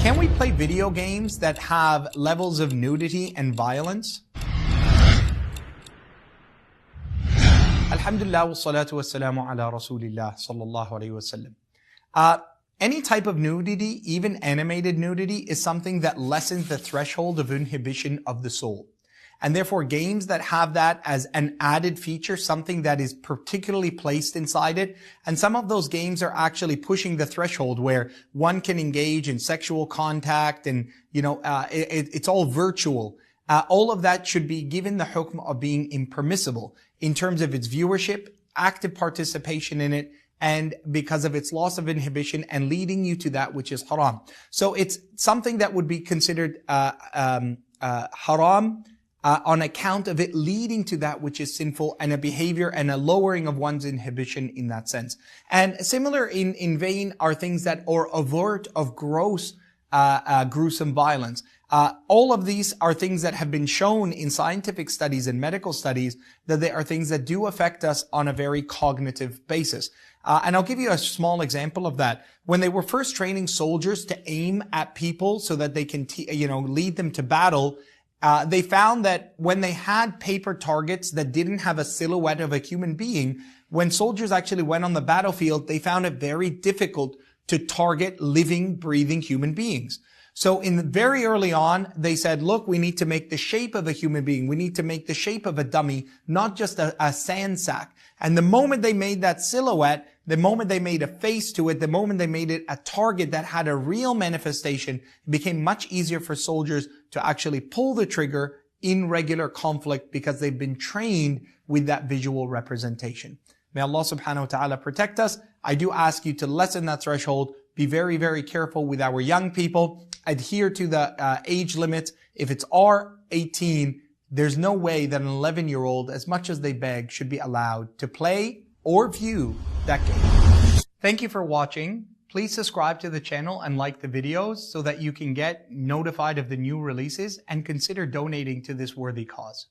Can we play video games that have levels of nudity and violence? Alhamdulillah wa salatu wa salamu ala Rasulillah sallallahu alayhi wa sallam. Any type of nudity, even animated nudity, is something that lessens the threshold of inhibition of the soul. And therefore, games that have that as an added feature, something that is particularly placed inside it, and some of those games are actually pushing the threshold where one can engage in sexual contact and, it's all virtual. All of that should be given the hukm of being impermissible in terms of its viewership, active participation in it, and because of its loss of inhibition and leading you to that which is haram. So it's something that would be considered haram on account of it leading to that which is sinful and a behavior and a lowering of one's inhibition in that sense. And similar in vein are things that are overt of gross gruesome violence. All of these are things that have been shown in scientific studies and medical studies that they are things that do affect us on a very cognitive basis. And I'll give you a small example of that. When they were first training soldiers to aim at people so that they can, lead them to battle, they found that when they had paper targets that didn't have a silhouette of a human being, when soldiers actually went on the battlefield, they found it very difficult to target living, breathing human beings. So very early on, they said, look, we need to make the shape of a human being. We need to make the shape of a dummy, not just a sand sack. And the moment they made that silhouette, the moment they made a face to it, the moment they made it a target that had a real manifestation, it became much easier for soldiers to actually pull the trigger in regular conflict because they've been trained with that visual representation. May Allah subhanahu wa ta'ala protect us. I do ask you to lessen that threshold. Be very, very careful with our young people. Adhere to the age limit. If it's R18, there's no way that an 11-year-old, as much as they beg, should be allowed to play or view that game. Thank you for watching. Please subscribe to the channel and like the videos so that you can get notified of the new releases and consider donating to this worthy cause.